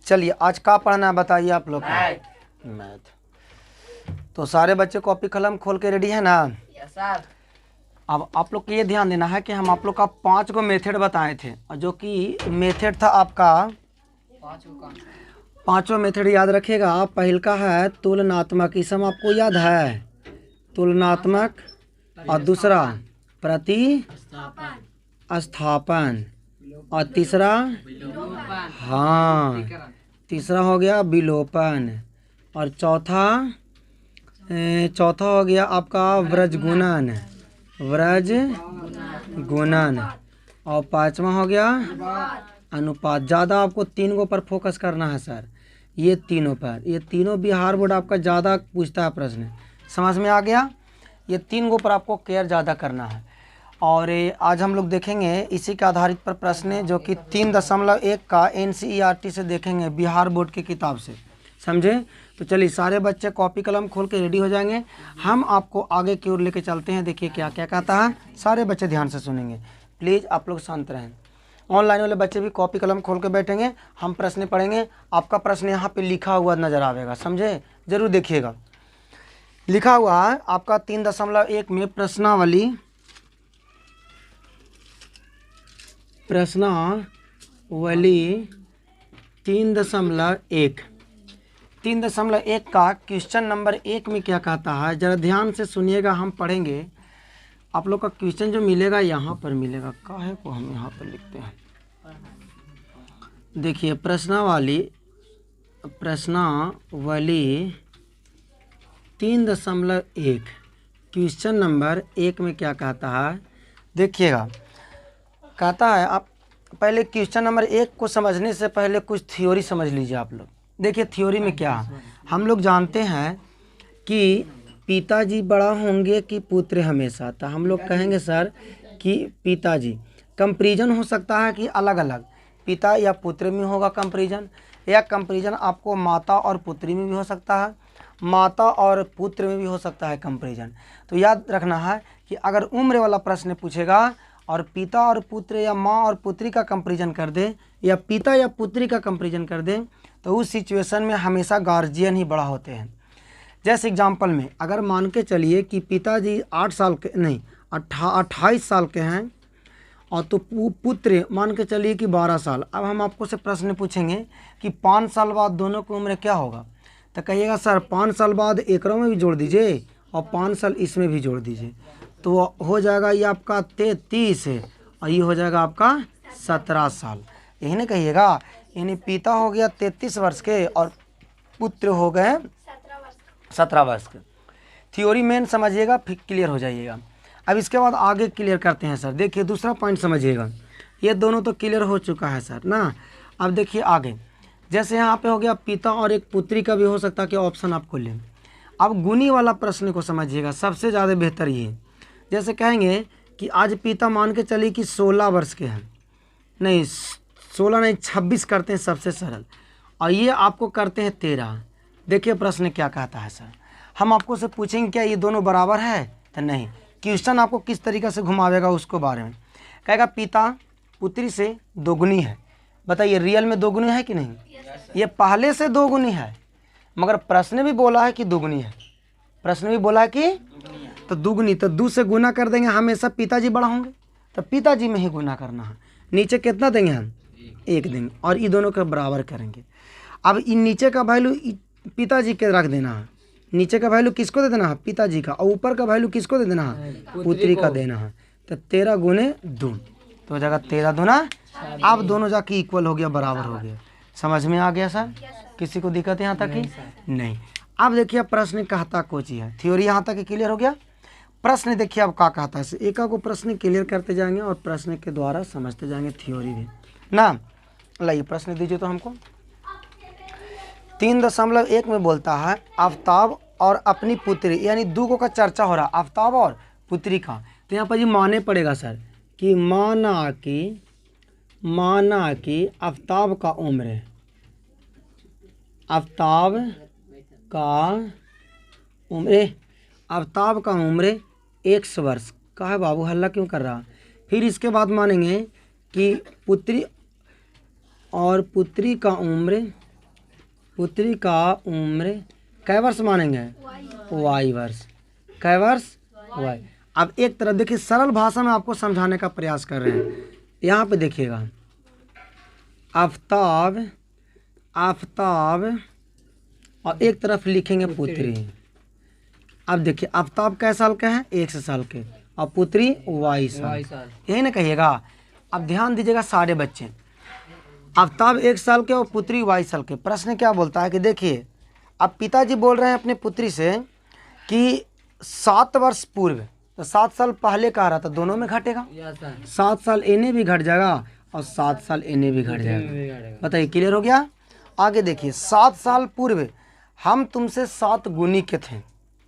चलिए आज का पढ़ना है बताइए आप लोग को? मैथ। तो सारे बच्चे कॉपी कलम खोल के रेडी है ना? Yes sir. अब आप लोग को ये ध्यान देना है कि हम आप लोग का 5 गो मेथड बताए थे, और जो कि मेथड था आपका 5 मेथड याद रखिएगा। पहल का है तुलनात्मक, इस सब आपको याद है, तुलनात्मक। और दूसरा प्रतिस्थापन, और तीसरा हाँ तीसरा हो गया विलोपन, और चौथा हो गया आपका व्रज गुणन, और 5वां हो गया अनुपात। ज़्यादा आपको 3 गो पर फोकस करना है सर, ये तीनों पर। ये तीनों बिहार बोर्ड आपका ज़्यादा पूछता है प्रश्न, समझ में आ गया? ये 3 गो पर आपको केयर ज़्यादा करना है। और आज हम लोग देखेंगे इसी के आधारित पर प्रश्न, जो कि 3.1 का NCERT से देखेंगे, बिहार बोर्ड की किताब से, समझे? तो चलिए सारे बच्चे कॉपी कलम खोल के रेडी हो जाएंगे, हम आपको आगे की ओर लेके चलते हैं। देखिए क्या क्या कहता है, सारे बच्चे ध्यान से सुनेंगे, प्लीज़ आप लोग शांत रहें। ऑनलाइन वाले बच्चे भी कॉपी कलम खोल के बैठेंगे, हम प्रश्न पढ़ेंगे। आपका प्रश्न यहाँ पे लिखा हुआ नज़र आएगा, समझे? ज़रूर देखिएगा, लिखा हुआ है आपका 3.1 में प्रश्नावली 3.1 का क्वेश्चन नंबर 1 में क्या कहता है, ज़रा ध्यान से सुनिएगा, हम पढ़ेंगे। आप लोग का क्वेश्चन जो मिलेगा यहाँ पर मिलेगा, काहे को हम यहाँ पर लिखते हैं। देखिए प्रश्नावली 3.1 क्वेश्चन नंबर 1 में क्या कहता है, देखिएगा। कहता है, आप पहले क्वेश्चन नंबर 1 को समझने से पहले कुछ थ्योरी समझ लीजिए आप लोग। देखिए थ्योरी में क्या है, हम लोग जानते हैं कि पिताजी बड़ा होंगे कि पुत्र हमेशा, तो हम लोग कहेंगे सर कि पिताजी। कंपैरिजन हो सकता है कि अलग अलग, पिता या पुत्र में होगा कंपैरिजन, या कंपैरिजन आपको माता और पुत्री में भी हो सकता है, माता और पुत्र में भी हो सकता है कंपैरिजन। तो याद रखना है कि अगर उम्र वाला प्रश्न पूछेगा और पिता और पुत्र या माँ और पुत्री का कंपैरिजन कर दे, या पिता या पुत्री का कंपैरिजन कर दे, तो उस सिचुएशन में हमेशा गार्जियन ही बड़ा होते हैं। जैसे एग्जांपल में अगर मान के चलिए कि पिताजी 8 साल के नहीं 28 साल के हैं, और तो पुत्र मान के चलिए कि 12 साल। अब हम आपको से प्रश्न पूछेंगे कि 5 साल बाद दोनों की उम्र क्या होगा, तो कहिएगा सर 5 साल बाद एकरों में भी जोड़ दीजिए और 5 साल इसमें भी जोड़ दीजिए, तो हो जाएगा ये आपका 33 है, और ये हो जाएगा आपका 17 साल। यही ना कहिएगा, यानी पिता हो गया 33 वर्ष के और पुत्र हो गए 17 वर्ष के। थ्योरी मेन समझिएगा, फिर क्लियर हो जाइएगा। अब इसके बाद आगे क्लियर करते हैं सर। देखिए दूसरा पॉइंट समझिएगा, ये दोनों तो क्लियर हो चुका है सर ना। अब देखिए आगे, जैसे यहाँ पे हो गया पिता और एक पुत्री का भी हो सकता है कि ऑप्शन आप खोलें। अब गुनी वाला प्रश्न को समझिएगा, सबसे ज़्यादा बेहतर ये। जैसे कहेंगे कि आज पिता मान के चलिए कि 16 वर्ष के हैं, नहीं 16 नहीं 26 करते हैं सबसे सरल, और ये आपको करते हैं 13। देखिए प्रश्न क्या कहता है सर, हम आपको से पूछेंगे क्या ये दोनों बराबर है, तो नहीं। क्वेश्चन आपको किस तरीके से घुमावेगा उसको बारे में कहेगा, पिता पुत्री से दोगुनी है, बताइए रियल में दोगुनी है कि नहीं? ये पहले से दोगुनी है, मगर प्रश्न भी बोला है कि दुगुनी है, प्रश्न भी बोला है कि तो दुगुनी, तो 2 से गुना कर देंगे, हमेशा पिताजी बड़ा होंगे, तो पिताजी में ही गुना करना है। नीचे कितना देंगे हम? 1 देंगे, और ये दोनों के बराबर करेंगे। अब इन नीचे का वैल्यू पिताजी के रख देना है, नीचे का वैल्यू किसको दे देना है? पिताजी का, और ऊपर का वैल्यू किसको दे देना है? पुत्री का देना है। तो 13 गुने 2 तो हो जाएगा 13 दूना। अब दोनों जाके इक्वल हो गया, बराबर हो गया। समझ में आ गया सर? किसी को दिक्कत यहाँ तक ही नहीं। अब देखिए प्रश्न कहता कोची है, थ्योरी यहाँ तक क्लियर हो गया। प्रश्न देखिए अब क्या कहता है, एक को प्रश्न क्लियर करते जाएंगे और प्रश्न के द्वारा समझते जाएंगे थ्योरी भी ना। लाइए प्रश्न दीजिए तो हमको। 3.1 में बोलता है आफ्ताब और अपनी पुत्री, यानी 2 को का चर्चा हो रहा, आफ्ताब और पुत्री का। तो यहाँ पर जी माने पड़ेगा सर कि माना कि आफ्ताब का उम्र, आफ्ताब का उम्र 1 वर्ष का है। बाबू हल्ला क्यों कर रहा? फिर इसके बाद मानेंगे कि पुत्री का उम्र पुत्री का उम्र कै वर्ष मानेंगे? वाई वर्ष। कै वर्ष? वाई। अब एक तरफ देखिए, सरल भाषा में आपको समझाने का प्रयास कर रहे हैं। यहाँ पे देखिएगा, आफताब, आफताब, और एक तरफ लिखेंगे पुत्री। अब देखिए, आफताब कै साल के हैं? 1 साल के, और पुत्री वाई साल, यही ना कहिएगा। अब ध्यान दीजिएगा सारे बच्चे, आफताब 1 साल के और पुत्री वाई साल के। प्रश्न क्या बोलता है कि देखिए, अब पिताजी बोल रहे हैं अपने पुत्री से कि 7 वर्ष पूर्व, तो 7 साल पहले कह रहा था, दोनों में घटेगा। 7 साल इन्हें भी घट जाएगा और 7 साल इन्हें भी घट जाएगा। बताइए, क्लियर हो गया? आगे देखिए, 7 साल पूर्व हम तुमसे 7 गुनी के थे।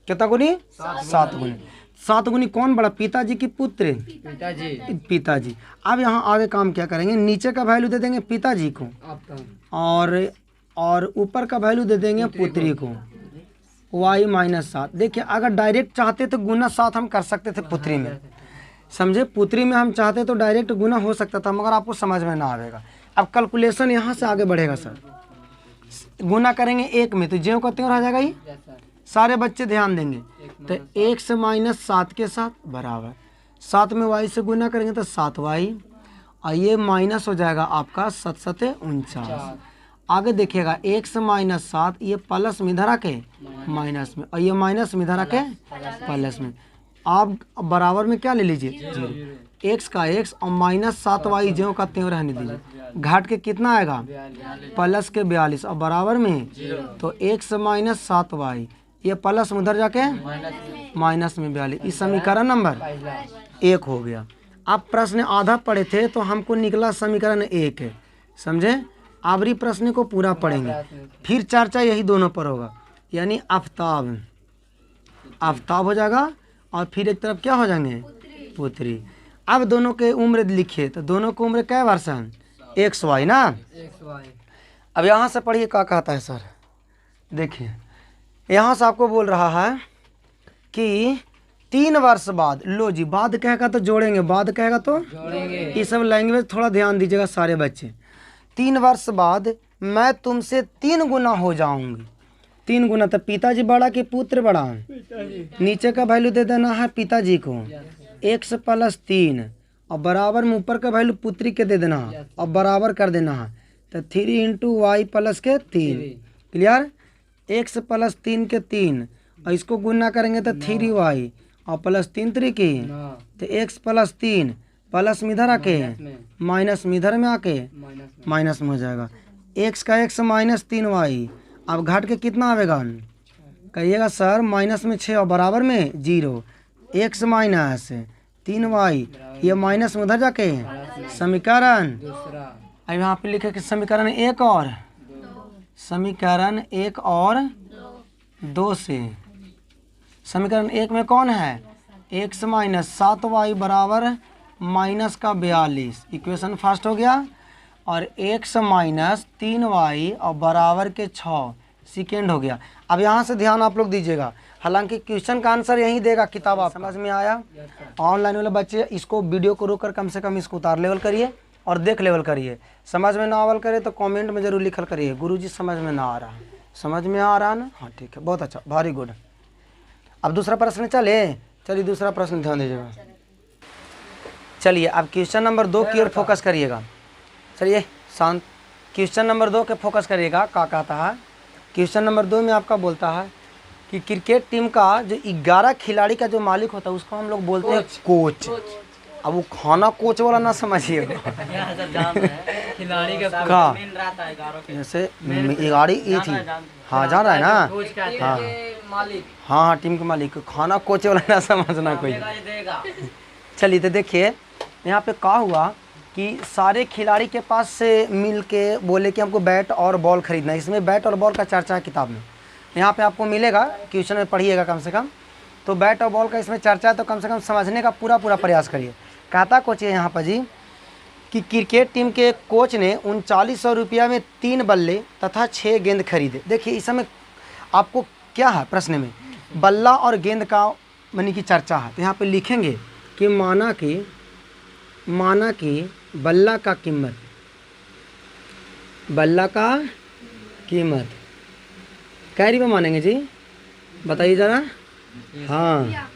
कितना गुनी? 7 गुनी। 7 गुनी कौन बड़ा, पिताजी की पुत्र? पिताजी। अब यहाँ आगे काम क्या करेंगे, नीचे का वैल्यू दे देंगे पिताजी को, और ऊपर का वैल्यू दे देंगे पुत्री को, y माइनस 7। देखिए, अगर डायरेक्ट चाहते तो गुना 7 हम कर सकते थे पुत्री में, समझे? पुत्री में हम चाहते तो डायरेक्ट गुना हो सकता था, मगर आपको समझ में ना आएगा। अब कैलकुलेशन यहाँ से आगे बढ़ेगा सर। गुना करेंगे 1 में तो ज्यों का त्यों रह जाएगा ही। सारे बच्चे ध्यान देंगे, तो 1 से माइनस 7 के साथ बराबर 7 में y से गुना करेंगे तो 7y, और ये माइनस हो जाएगा आपका 7 7 49। आगे देखिएगा, 1 से माइनस 7, ये प्लस में इधर आके माइनस में, और ये माइनस में इधर आके प्लस में। आप बराबर में क्या ले लीजिए? 0। x का x और माइनस 7y ज्यों का त्यों रहने दीजिए। घाट के कितना आएगा? प्लस के 42, और बराबर में तो 1 से माइनस 7y, ये प्लस में उधर जाके माइनस में 42। इस समीकरण नंबर 1 हो गया। अब प्रश्न आधा पढ़े थे तो हमको निकला समीकरण 1 है, समझे? आखिरी प्रश्न को पूरा पढ़ेंगे, फिर चर्चा यही दोनों पर होगा, यानी आफताब, आफताब हो जाएगा, और फिर एक तरफ क्या हो जाएंगे? पुत्री। अब दोनों के उम्र लिखिए, तो दोनों की उम्र क्या वर्ष है? XY ना। अब यहाँ से पढ़िए क्या कहता है सर। देखिए, यहाँ से आपको बोल रहा है कि 3 वर्ष बाद, लो जी, बाद कहेगा तो जोड़ेंगे, बाद कहेगा तो जोड़ेंगे। ये सब लैंग्वेज थोड़ा ध्यान दीजिएगा सारे बच्चे। 3 वर्ष बाद मैं तुमसे 3 गुना हो जाऊंगी। 3 गुना, तो पिताजी बड़ा कि पुत्र बड़ा? नीचे का वैल्यू दे देना है पिताजी को, x प्लस 3, और बराबर में ऊपर का वैल्यू पुत्री के दे देना है, और बराबर कर देना है, तो 3 इंटू वाई प्लस के 3। क्लियर? x प्लस 3 के 3, और इसको गुना करेंगे तो 3y, और प्लस 3 3 की, तो x प्लस 3 प्लस में इधर आके माइनस में इधर में आके माइनस में हो जाएगा। x का x माइनस 3y। अब घाट के कितना आवेगा? कहिएगा सर, माइनस में 6 और बराबर में 0। x माइनस 3y, ये माइनस में उधर जाके समीकरण। अब यहाँ पे लिखे कि समीकरण 1 और समीकरण 1 और 2 से। समीकरण 1 में कौन है? x माइनस 7y बराबर माइनस का 42, इक्वेशन फर्स्ट हो गया, और x माइनस 3y और बराबर के 6 सेकेंड हो गया। अब यहाँ से ध्यान आप लोग दीजिएगा, हालांकि क्वेश्चन का आंसर यही देगा। किताब आप समझ में आया? ऑनलाइन वाले बच्चे इसको वीडियो को रोक कर कम से कम इसको उतार लेवल करिए और देख लेवल करिए। समझ में ना आवल करे तो कमेंट में जरूर लिखल करिए, गुरुजी समझ में ना आ रहा है। समझ में आ रहा ना? हाँ ठीक है, बहुत अच्छा, वेरी गुड। अब दूसरा प्रश्न चलिए दूसरा प्रश्न ध्यान दीजिएगा। चलिए अब क्वेश्चन नंबर 2 की ओर फोकस करिएगा। चलिए शांत, क्वेश्चन नंबर 2 के फोकस करिएगा। क्या कहता है? क्वेश्चन नंबर 2 में आपका बोलता है कि क्रिकेट टीम का जो 11 खिलाड़ी का जो मालिक होता है उसको हम लोग बोलते हैं कोच। अब वो खाना कोच वाला ना समझिए, खिलाड़ी का जैसे 11 ये थी, हाँ जान रहा है ना? हाँ टीम के मालिक, खाना कोच वाला ना समझना कोई। चलिए तो देखिए यहाँ पे क्या हुआ कि सारे खिलाड़ी के पास से मिल के बोले कि हमको बैट और बॉल खरीदना है। इसमें बैट और बॉल का चर्चा है किताब में, यहाँ पे आपको मिलेगा, क्वेश्चन में पढ़िएगा कम से कम। तो बैट और बॉल का इसमें चर्चा है, तो कम से कम समझने का पूरा प्रयास करिए। कहता कोच है यहाँ पर जी कि क्रिकेट टीम के कोच ने 3900 रुपया में 3 बल्ले तथा 6 गेंद खरीदे। देखिए इस समय आपको क्या है प्रश्न में, बल्ला और गेंद का मनी की चर्चा है। तो यहाँ पे लिखेंगे कि माना कि बल्ला का कीमत कै रुपये मानेंगे जी, बताइए ज़रा। हाँ,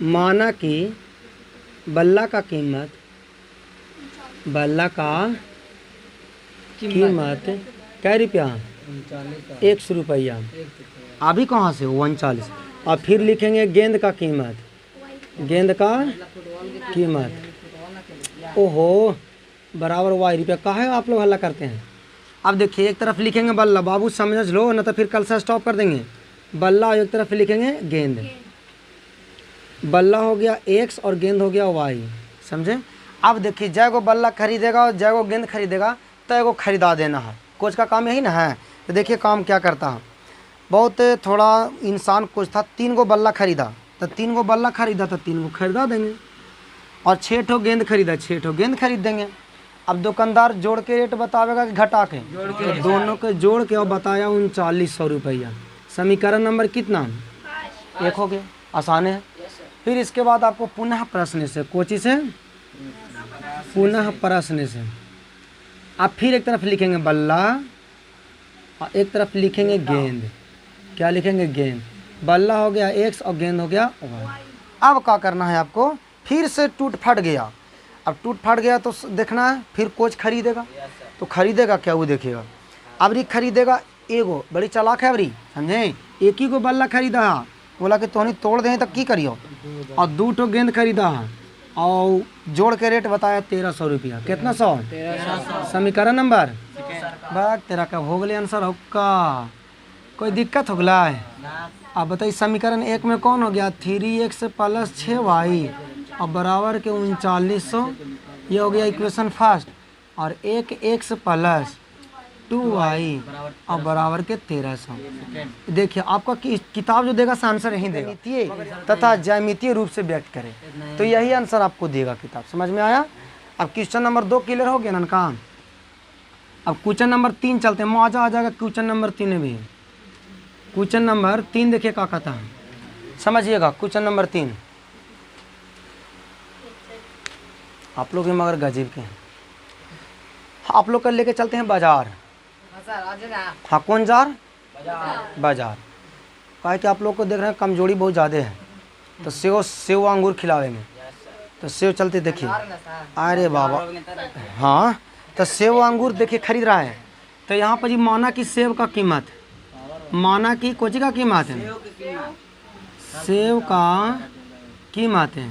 माना कि बल्ला का कीमत कै रुपया, 100 रुपया। अभी कहाँ से 39। और फिर लिखेंगे गेंद का कीमत, ओहो बराबर वाई रुपया। कहाँ है आप लोग हल्ला करते हैं। अब देखिए एक तरफ लिखेंगे बल्ला, बाबू समझ लो ना तो फिर कल से स्टॉप कर देंगे। बल्ला एक तरफ लिखेंगे गेंद, बल्ला हो गया x और गेंद हो गया y, समझे। अब देखिए जय को बल्ला खरीदेगा और जय को गेंद खरीदेगा तो एगो खरीदा देना है। कोच का काम यही ना है। तो देखिए काम क्या करता है, बहुत थोड़ा इंसान कोच था। 3 गो बल्ला खरीदा तो 3 गो बल्ला खरीदा तो 3 गो खरीदा देंगे, और 6 ठो गेंद खरीदा 6 ठो गेंद खरीद देंगे। अब दुकानदार जोड़ के रेट बतावेगा कि घटा के, तो दोनों के जोड़ के और बताया 3900 रुपया। समीकरण नंबर कितना, 1 हो गया। आसान है। फिर इसके बाद आपको पुनः प्रश्न से, कोची से पुनः प्रश्न से आप फिर एक तरफ लिखेंगे बल्ला और एक तरफ लिखेंगे गेंद। क्या लिखेंगे, गेंद। बल्ला हो गया x और गेंद हो गया y। अब क्या करना है आपको, फिर से टूट फट गया। अब टूट फट गया तो देखना है फिर कोच खरीदेगा, तो खरीदेगा क्या, वो देखेगा। अबरी खरीदेगा एगो, बड़ी चालाक है अबरी, समझे। एक ही को बल्ला खरीदा, बोला कि तोहनी तोड़ दें तब की करियो, और 2 ठो गेंद खरीदा और जोड़ के रेट बताया 1300 रुपया। कितना 100, 1300। समीकरण नंबर बाग तेरा का हो गए आंसर हो का, कोई दिक्कत हो गला है। अब बताइए समीकरण 1 में कौन हो गया, 3x + 6y और बराबर के 3900, ये हो गया इक्वेशन फर्स्ट। और 1x + 2y और बराबर के 1300। देखिए आपका किताब जो देगा आंसर यही देगा, तथा ज्यामितीय रूप से व्यक्त करे, तो यही आंसर आपको देगा किताब। समझ में आया। अब क्वेश्चन नंबर 2 क्लियर हो गया ना काम। अब क्वेश्चन नंबर 3 चलते हैं, मौजा आ जाएगा क्वेश्चन नंबर 3 में भी। क्वेश्चन नंबर 3 देखिए क्या कहता है, समझिएगा। क्वेश्चन नंबर 3 आप लोग मगर गजीब के हैं। आप लोग कल लेके चलते हैं बाजार। हाँ कौन जार, बाजार। कहा कि आप लोग को देख रहे हैं कमजोरी बहुत ज़्यादा है, तो सेव अंगूर खिलावेंगे। तो सेव चलते देखिए, अरे बाबा हाँ, तो सेव अंगूर देखिए खरीद रहा है। तो यहाँ पर जी माना कि सेव का कीमत, माना कि कोची का कीमत है, सेव का कीमत है,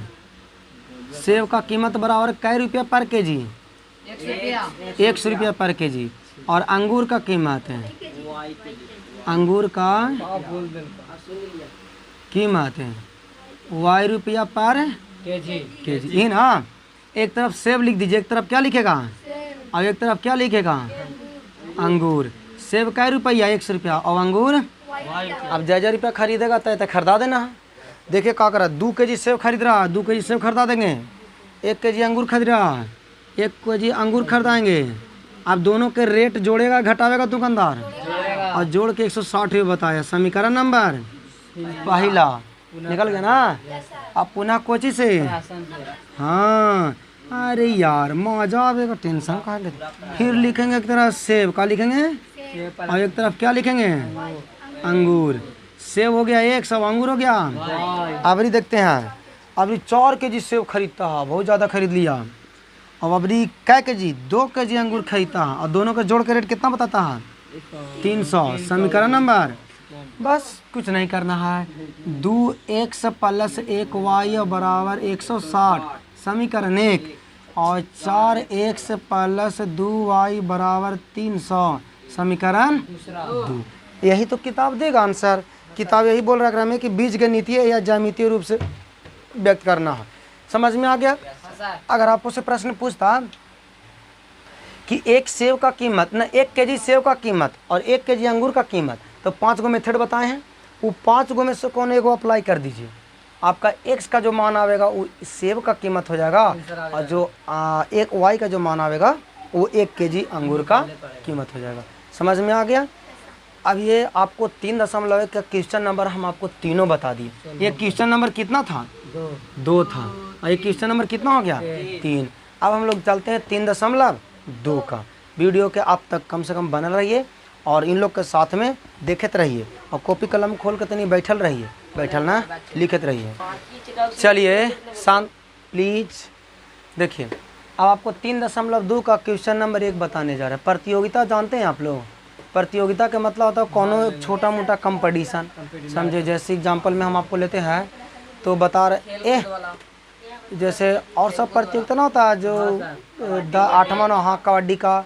सेव का कीमत बराबर कै रुपया पर केजी, 100 रुपया पर केजी। और अंगूर का कीमत है, अंगूर का कीमत है y रुपया पर केजी। ये ना एक तरफ सेब लिख दीजिए, एक तरफ क्या लिखेगा और एक तरफ क्या लिखेगा अंगूर। सेब कै रुपया 100 रुपया और अंगूर अब जय रुपया खरीदेगा तो खरीदा देना। देखिए क्या करा, 2 केजी सेब खरीद रहा, 2 केजी सेब खरीदा देंगे। 1 केजी अंगूर खरीद रहा, 1 केजी अंगूर खरीदाएंगे। अब दोनों के रेट जोड़ेगा घटावेगा दुकानदार, और जोड़ के 160 रुपये बताया। समीकरण नंबर पहला निकल गया ना। अब पुनः कोची से, हाँ अरे यार मजा आवेगा, टेंशन कहाँ लेते। फिर लिखेंगे एक तरफ सेब का लिखेंगे और एक तरफ क्या लिखेंगे अंगूर। सेब हो गया 100, अंगूर हो गया। अबरी देखते हैं, अबरी 4 केजी सेब खरीदता है, बहुत ज़्यादा खरीद लिया। अब अबरी कै केजी 2 केजी अंगूर खरीदता है, और दोनों का जोड़ के रेट कितना बताता है 300। समीकरण नंबर बस कुछ नहीं करना है, 2x + 1y बराबर 160। समीकरण 1 और 4x + 2y बराबर 300। समीकरण 2। यही तो किताब देगा आंसर। किताब यही बोल रहा है कि बीजगणितीय या ज्यामितीय रूप से व्यक्त करना है। समझ में आ गया। अगर आपको से प्रश्न पूछता कि एक सेब का कीमत ना 1 केजी सेब का कीमत और 1 केजी अंगूर का कीमत, तो 5 गो मेथड बताए हैं, वो 5 गो में से कौन एगो अप्लाई कर दीजिए। आपका x का जो मान आवेगा वो सेब का कीमत हो जाएगा, और जो एक y का जो मान आवेगा वो 1 केजी अंगूर का कीमत हो जाएगा। समझ में आ गया। अब ये आपको 3.1 का क्वेश्चन नंबर हम आपको तीनों बता दिए। ये क्वेश्चन नंबर कितना था 2 था, और ये क्वेश्चन नंबर कितना हो गया 3। अब हम लोग चलते हैं 3.2 का। वीडियो के आप तक कम से कम बने रहिए और इन लोग के साथ में देखते रहिए और कॉपी कलम खोल के तनी बैठल रहिए, बैठल ना लिखते रहिए। चलिए शांत प्लीज। देखिए अब आपको 3.2 का क्वेश्चन नंबर 1 बताने जा रहा है। प्रतियोगिता जानते हैं आप लोग? प्रतियोगिता का मतलब होता है कोनो छोटा मोटा कंपटीशन, समझे। जैसे एग्जांपल में हम आपको लेते हैं तो बता रहे जैसे और सब प्रतियोगिता ना होता है जो 8वां 9 कबड्डी का।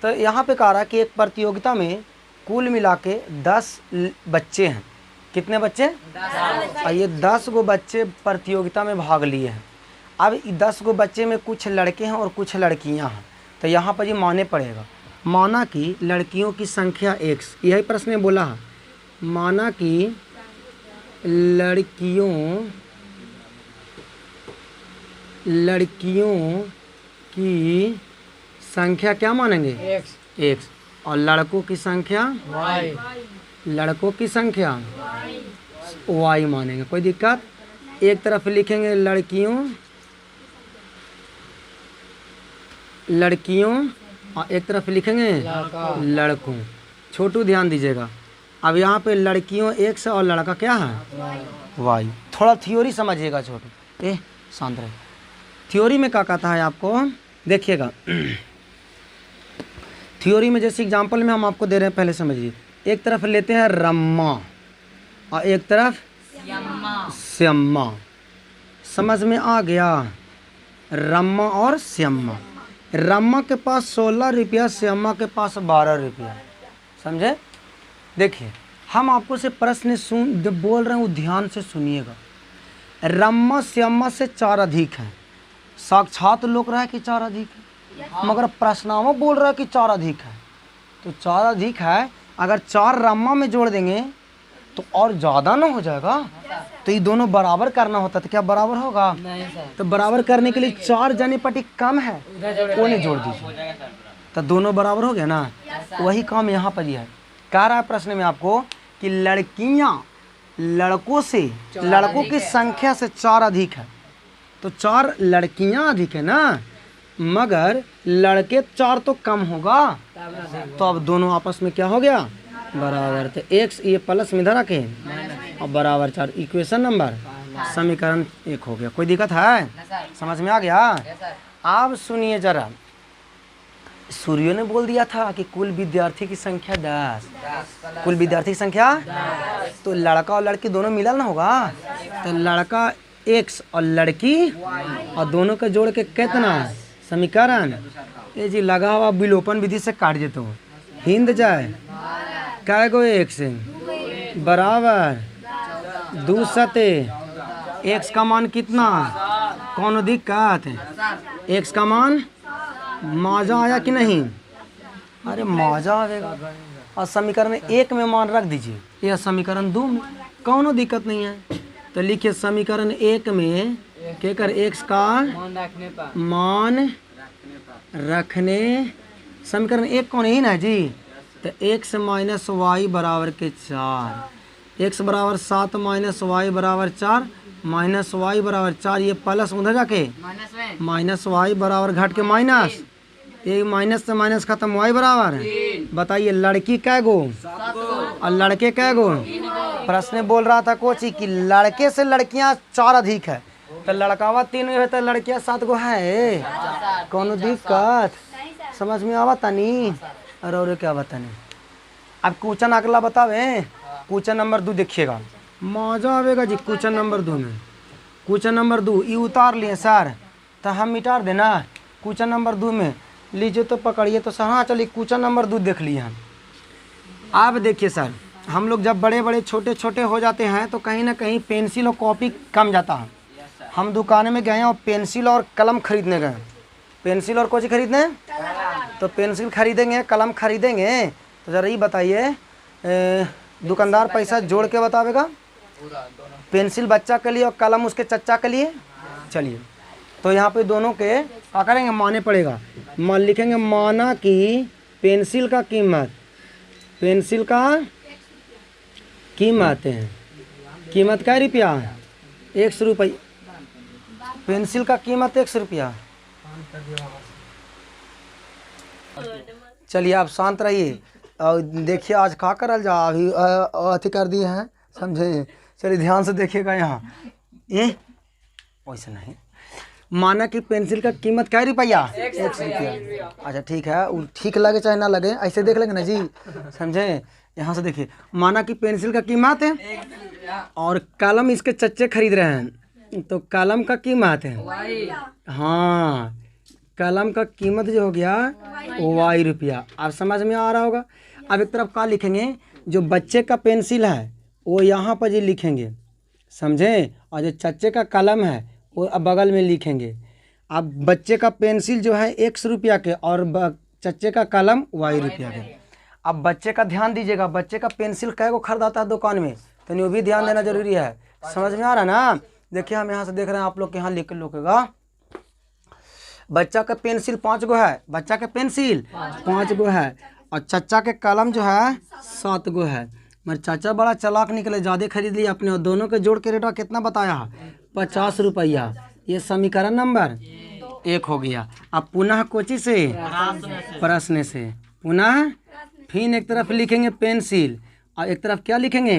तो यहाँ पे कह रहा है कि एक प्रतियोगिता में कुल मिला के 10 बच्चे हैं। कितने बच्चे? 10। ये 10 गो बच्चे प्रतियोगिता में भाग लिए हैं। अब 10 गो बच्चे में कुछ लड़के हैं और कुछ लड़कियां हैं। तो यहाँ पर ये माने पड़ेगा। माना कि लड़कियों की संख्या x, यही प्रश्न में बोला है। माना कि लड़कियों की संख्या क्या मानेंगे? x। और लड़कों की संख्या y। लड़कों की संख्या y मानेंगे। कोई दिक्कत? एक तरफ लिखेंगे लड़कियों और एक तरफ लिखेंगे लड़कों। छोटू ध्यान दीजिएगा। अब यहाँ पे लड़कियों x और लड़का क्या है? y। थोड़ा थ्योरी समझिएगा छोटू, शांत रहे। थ्योरी में क्या कहता है आपको, देखिएगा। थ्योरी में जैसे एग्जांपल में हम आपको दे रहे हैं, पहले समझिए। एक तरफ लेते हैं रम्मा और एक तरफ श्यामा। समझ में आ गया? रम्मा और श्यामा। रम्मा के पास 16 रुपया, श्यामा के पास 12 रुपया। समझे? देखिए हम आपको से प्रश्न बोल रहे हैं, वो ध्यान से सुनिएगा। रम्मा श्यामा से 4 अधिक है। साक्षात लोग रहा है कि 4 अधिक है, मगर प्रश्नावा बोल रहा है कि 4 अधिक है। तो 4 अधिक है, अगर 4 रम्मा में जोड़ देंगे तो और ज़्यादा ना हो जाएगा? तो ये दोनों बराबर करना होता तो क्या बराबर होगा? नहीं सर। तो बराबर करने के लिए 4 जने पटी कम है, वो नहीं जोड़ दीजिए, तो दोनों बराबर हो गया ना। वही काम यहाँ पर ही है। कह रहा है प्रश्न में आपको कि लड़कियाँ लड़कों की संख्या से 4 अधिक है। तो 4 लड़कियाँ अधिक है ना, मगर लड़के 4 तो कम होगा। तो अब दोनों आपस में क्या हो गया? बराबर। तो x ये प्लस में इधर रखे और बराबर 4। इक्वेशन नंबर समीकरण 1 हो गया। कोई दिक्कत है? समझ में आ गया? अब सुनिए जरा। सूर्य ने बोल दिया था कि कुल विद्यार्थी की संख्या 10। कुल विद्यार्थी की संख्या 10। तो लड़का और लड़की दोनों मिलल ना होगा। तो लड़का x और लड़की और दोनों का जोड़ के कितना समीकरण? ये जी लगा हुआ विलोपन विधि से काट देता हूँ। हिंद जाए कै गो x बराबर 2 सते। x का मान कितना? कौन दिक्कत? x का मान मौजा आया कि नहीं? अरे मौजा आएगा। और समीकरण 1 में मान रख दीजिए, यह समीकरण 2 में कौन दिक्कत नहीं है। तो लिखिए समीकरण 1 में क्या कर x का मान रखने। समीकरण 1 कौन ही ना जी? तो x माइनस वाई बराबर के 4। x बराबर 7 माइनस वाई बराबर 4, माइनस वाई बराबर 4। ये प्लस उधर जाके माइनस वाई बराबर घट के माइनस, ये माइनस से माइनस खत्म, वाई बराबर। बताइए लड़की कै गो और लड़के कै गो? प्रश्न बोल रहा था कोची कि लड़के से लड़कियां 4 अधिक है। तो लड़कावा 3 है तो लड़कियां 7 गो है। कौन दिक्कत? समझ में आवा तनी? और क्या बतानी? अब क्वेश्चन अगला बतावे। क्वेश्चन नंबर 2 देखिएगा, मजा आवेगा जी। क्वेश्चन नंबर 2 में, क्वेश्चन नंबर 2 ये उतार लिए सर, तो हम मिटार देना। क्वेश्चन नंबर 2 में लीजिए तो पकड़िए तो सर। हाँ चलिए क्वेश्चन नंबर 2 देख लिए हम। अब देखिए सर, हम लोग जब बड़े बड़े छोटे छोटे हो जाते हैं तो कहीं ना कहीं पेंसिल और कॉपी कम जाता है। हम दुकान में गए और पेंसिल और कलम खरीदने गए। पेंसिल और कोची खरीदने? तो पेंसिल खरीदेंगे, कलम खरीदेंगे। तो ज़रा ये बताइए, दुकानदार पैसा जोड़ के बतावेगा? पेंसिल बच्चा के लिए और कलम उसके चच्चा के लिए। चलिए तो यहाँ पे दोनों के क्या करेंगे? माने पड़ेगा। मान लिखेंगे माना कि पेंसिल का कीमत है। कीमत क्या रुपया? 100 रुपये। पेंसिल का कीमत 100 रुपया। चलिए आप शांत रहिए। और देखिए आज का करल जा अभी अथी कर दिए हैं, समझे। चलिए ध्यान से देखिएगा यहाँ, ये वैसे नहीं। माना कि पेंसिल का कीमत क्या रुपया, 100 रुपया। अच्छा ठीक है, वो ठीक लगे चाहे ना लगे, ऐसे देख लेंगे ना जी, समझे। यहाँ से देखिए, माना कि पेंसिल का कीमत है और कलम इसके चच्चे खरीद रहे हैं, तो कलम का कीमत है, हाँ कलम का कीमत जो हो गया वाई रुपया। आप समझ में आ रहा होगा। अब एक तरफ क्या लिखेंगे, जो बच्चे का पेंसिल है वो यहाँ पर जी लिखेंगे, समझे, और जो चच्चे का कलम है वो अब बगल में लिखेंगे। अब बच्चे का पेंसिल जो है 100 रुपया के और चच्चे का कलम वाई रुपया के। अब बच्चे का ध्यान दीजिएगा, बच्चे का पेंसिल कै को खरीदाता है दुकान में, तो वो भी ध्यान देना जरूरी है। समझ में आ रहा है ना। देखिए हम यहाँ से देख रहे हैं, आप लोग के यहाँ लिख लोगेगा, बच्चा का पेंसिल 5 गो है, बच्चा का पेंसिल 5 गो है और चच्चा के कलम जो है 7 गो है। मगर चाचा बड़ा चालाक निकले, ज़्यादा खरीद लिया अपने, और दोनों के जोड़ के रेट कितना बताया, 50 रुपया। ये समीकरण नंबर 1 हो गया। अब पुनः कोची से, प्रश्न से, पुनः फिर एक तरफ लिखेंगे पेंसिल और एक तरफ क्या लिखेंगे,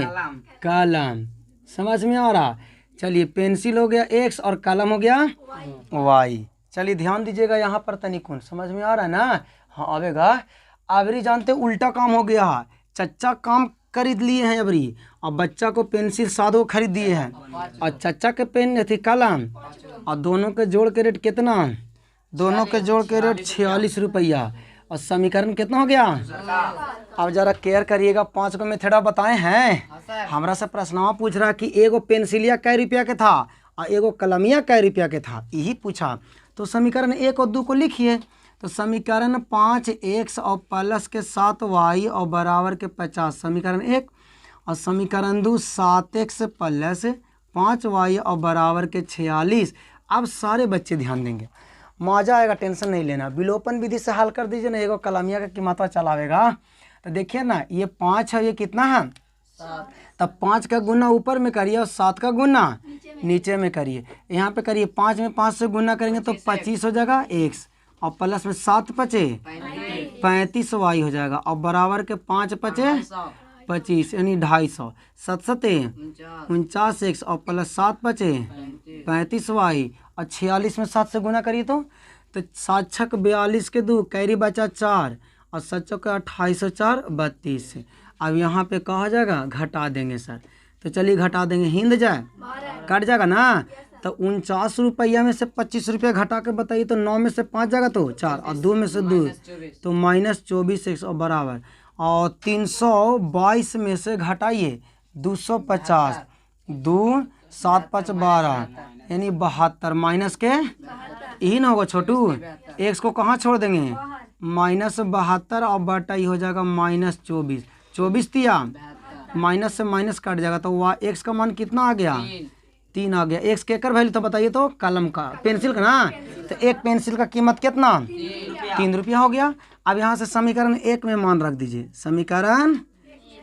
कलम। समझ में आ रहा। चलिए पेंसिल हो गया x और कलम हो गया y। चलिए ध्यान दीजिएगा यहाँ पर तनिक, समझ में आ रहा है ना। हाँ आवेगा। अबरी जानते उल्टा काम हो गया, चच्चा काम खरीद लिए हैं अबरी और बच्चा को पेंसिल 7 को खरीद दिए हैं और चच्चा के पेन थी कलम, और दोनों के जोड़ के रेट कितना, दोनों के जोड़ के रेट 46 रुपया। और समीकरण कितना हो गया। अब जरा केयर करिएगा, 5 को मेथड बताए हैं। हमरा से प्रश्नवा पूछ रहा कि एगो पेंसिलिया कै रुपया के था और एगो कलमिया कै रुपया के था, यही पूछा। तो समीकरण 1 और 2 को लिखिए। तो समीकरण 5x और प्लस के 7y और बराबर के 50, समीकरण 1। और समीकरण 2 7x प्लस 5y और बराबर के 46। अब सारे बच्चे ध्यान देंगे, मजा आएगा, टेंशन नहीं लेना। विलोपन विधि से हल कर दीजिए ना, एगो कलमिया का कीमतवा चलावेगा। तो देखिए ना, ये 5 है, ये कितना है 7। तब 5 का गुना ऊपर में करिए और 7 का गुना नीचे में करिए। यहाँ पे करिए, 5 में 5 से गुना करेंगे तो 25 हो जाएगा x, और प्लस में 7 पचे 35 वाई हो जाएगा, और बराबर के 5 पचे 25 यानी 250, 7 सते 49 x और प्लस 7 पचे 35 वाई, और 46 में 7 से गुना करिए तो 7 छक 42 के 2 कैरी बचा 4 और 7 चौक 28 और 4 32। अब यहाँ पे कहा जाएगा घटा देंगे सर, तो चलिए घटा देंगे, हिंद जाए कट जाएगा ना। तो 49 रुपया में से 25 रुपया घटा के बताइए, तो 9 में से 5 जाएगा तो 4 और 2 में से 2 तो -24x और बराबर, और 322 में से घटाइए 250, 2 7 5 12 यानी 72 माइनस के यही ना होगा छोटू, एक्स को कहाँ छोड़ देंगे, -72 और बटा ही हो जाएगा -24, 24 दिया माइनस से माइनस कट जाएगा, तो वह एक्स का मान कितना आ गया 3 आ गया। एक्स के कर वैल्यू तो बताइए, तो कलम का पेंसिल का ना, तो एक पेंसिल का कीमत कितना 3 रुपया हो गया। अब यहाँ से समीकरण 1 में मान रख दीजिए, समीकरण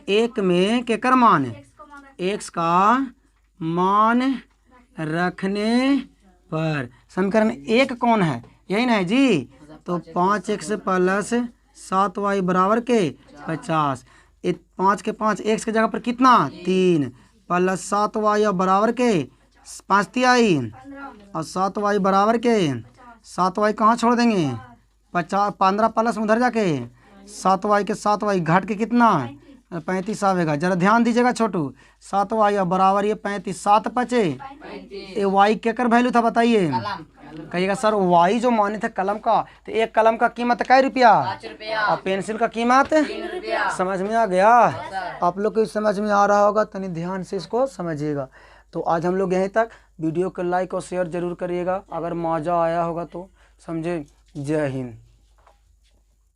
1 में के कर मान एक्स का मान रखने पर, समीकरण 1 कौन है, यही ना है जी। तो 5x प्लस 7y बराबर के 50, 5 के 5 x के जगह पर कितना 3 प्लस 7y और बराबर के 5 तिहाई और 7y बराबर के 7y कहाँ छोड़ देंगे 15 प्लस उधर जाके 7y के 7y घट के कितना 35 आवेगा। जरा ध्यान दीजिएगा छोटू, 7y और बराबर ये 35, 7 पचे ये y के कर वैल्यू था बताइए, कहिएगा सर y जो माने थे कलम का, तो एक कलम का कीमत कै रुपया और पेंसिल का कीमत 3 रुपया। समझ में आ गया, आप लोग को समझ में आ रहा होगा, तनी ध्यान से इसको समझिएगा। तो आज हम लोग यहीं तक, वीडियो को लाइक और शेयर जरूर करिएगा, अगर मज़ा आया होगा तो समझे। जय हिंद।